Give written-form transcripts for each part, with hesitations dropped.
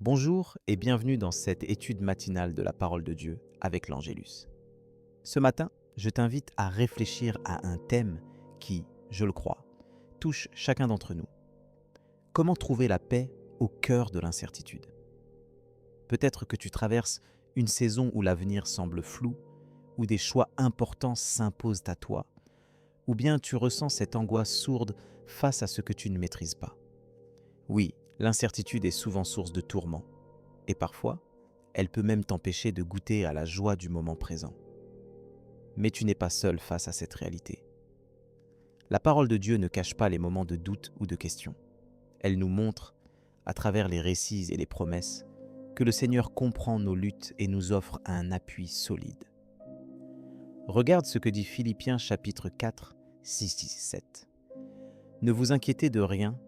Bonjour et bienvenue dans cette étude matinale de la parole de Dieu avec l'Angélus. Ce matin, je t'invite à réfléchir à un thème qui, je le crois, touche chacun d'entre nous. Comment trouver la paix au cœur de l'incertitude? Peut-être que tu traverses une saison où l'avenir semble flou, où des choix importants s'imposent à toi, ou bien tu ressens cette angoisse sourde face à ce que tu ne maîtrises pas. Oui, l'incertitude est souvent source de tourments, et parfois, elle peut même t'empêcher de goûter à la joie du moment présent. Mais tu n'es pas seul face à cette réalité. La parole de Dieu ne cache pas les moments de doute ou de questions. Elle nous montre, à travers les récits et les promesses, que le Seigneur comprend nos luttes et nous offre un appui solide. Regarde ce que dit Philippiens chapitre 4, 6-7. Ne vous inquiétez de rien,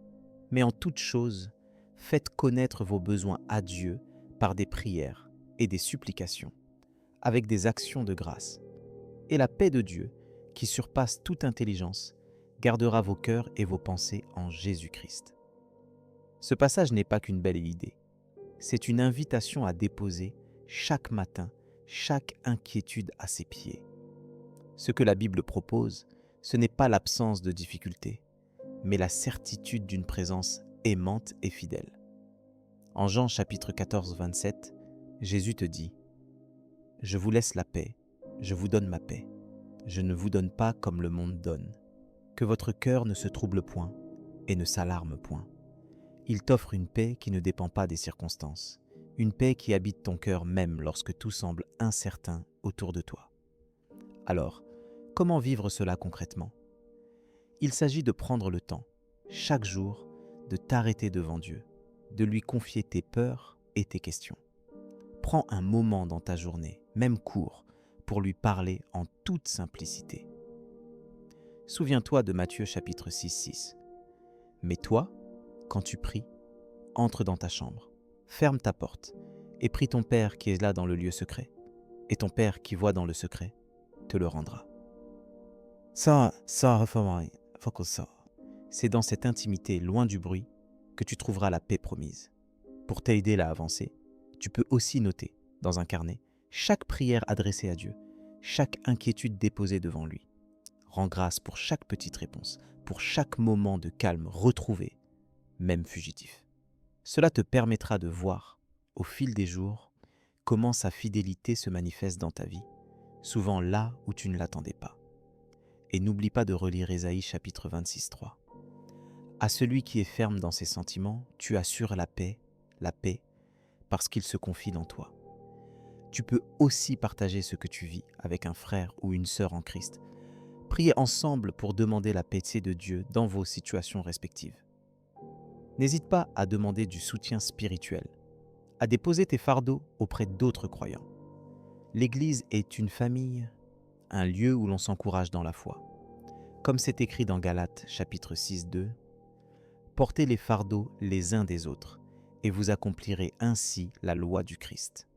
mais en toute chose, faites connaître vos besoins à Dieu par des prières et des supplications, avec des actions de grâce. Et la paix de Dieu, qui surpasse toute intelligence, gardera vos cœurs et vos pensées en Jésus-Christ. Ce passage n'est pas qu'une belle idée. C'est une invitation à déposer chaque matin chaque inquiétude à ses pieds. Ce que la Bible propose, ce n'est pas l'absence de difficultés, mais la certitude d'une présence aimante et fidèle. En Jean chapitre 14, 27, Jésus te dit « Je vous laisse la paix, je vous donne ma paix. Je ne vous donne pas comme le monde donne. Que votre cœur ne se trouble point et ne s'alarme point. Il t'offre une paix qui ne dépend pas des circonstances, une paix qui habite ton cœur même lorsque tout semble incertain autour de toi. » Alors, comment vivre cela concrètement? Il s'agit de prendre le temps, chaque jour, de t'arrêter devant Dieu, de lui confier tes peurs et tes questions. Prends un moment dans ta journée, même court, pour lui parler en toute simplicité. Souviens-toi de Matthieu chapitre 6, 6. Mais toi, quand tu pries, entre dans ta chambre, ferme ta porte et prie ton Père qui est là dans le lieu secret. Et ton Père qui voit dans le secret te le rendra. C'est dans cette intimité, loin du bruit, que tu trouveras la paix promise. Pour t'aider à avancer, tu peux aussi noter, dans un carnet, chaque prière adressée à Dieu, chaque inquiétude déposée devant lui. Rends grâce pour chaque petite réponse, pour chaque moment de calme retrouvé, même fugitif. Cela te permettra de voir, au fil des jours, comment sa fidélité se manifeste dans ta vie, souvent là où tu ne l'attendais pas. Et n'oublie pas de relire Ésaïe chapitre 26, 3. À celui qui est ferme dans ses sentiments, tu assures la paix, parce qu'il se confie dans toi. Tu peux aussi partager ce que tu vis avec un frère ou une sœur en Christ. Priez ensemble pour demander la paix de Dieu dans vos situations respectives. N'hésite pas à demander du soutien spirituel, à déposer tes fardeaux auprès d'autres croyants. L'Église est une famille, un lieu où l'on s'encourage dans la foi. Comme c'est écrit dans Galates chapitre 6, 2, « Portez les fardeaux les uns des autres, et vous accomplirez ainsi la loi du Christ. »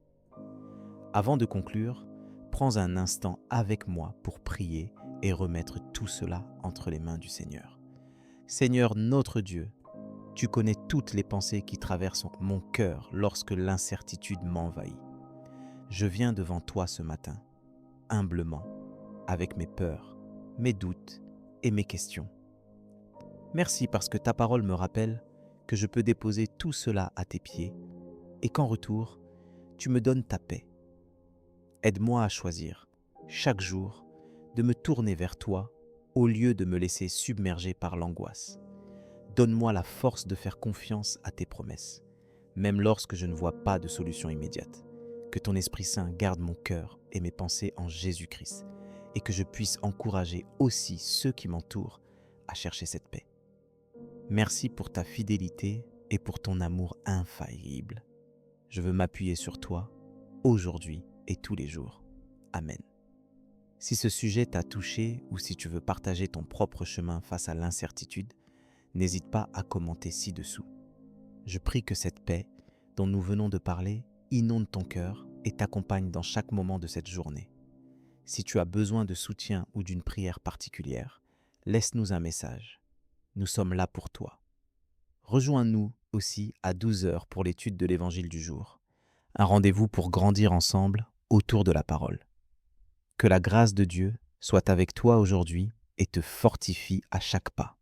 Avant de conclure, prends un instant avec moi pour prier et remettre tout cela entre les mains du Seigneur. Seigneur notre Dieu, tu connais toutes les pensées qui traversent mon cœur lorsque l'incertitude m'envahit. Je viens devant toi ce matin, humblement, avec mes peurs, mes doutes et mes questions. Merci parce que ta parole me rappelle que je peux déposer tout cela à tes pieds et qu'en retour, tu me donnes ta paix. Aide-moi à choisir, chaque jour, de me tourner vers toi au lieu de me laisser submerger par l'angoisse. Donne-moi la force de faire confiance à tes promesses, même lorsque je ne vois pas de solution immédiate. Que ton Esprit Saint garde mon cœur et mes pensées en Jésus-Christ et que je puisse encourager aussi ceux qui m'entourent à chercher cette paix. Merci pour ta fidélité et pour ton amour infaillible. Je veux m'appuyer sur toi, aujourd'hui et tous les jours. Amen. Si ce sujet t'a touché ou si tu veux partager ton propre chemin face à l'incertitude, n'hésite pas à commenter ci-dessous. Je prie que cette paix, dont nous venons de parler, inonde ton cœur et t'accompagne dans chaque moment de cette journée. Si tu as besoin de soutien ou d'une prière particulière, laisse-nous un message. Nous sommes là pour toi. Rejoins-nous aussi à 12 heures pour l'étude de l'Évangile du jour. Un rendez-vous pour grandir ensemble autour de la parole. Que la grâce de Dieu soit avec toi aujourd'hui et te fortifie à chaque pas.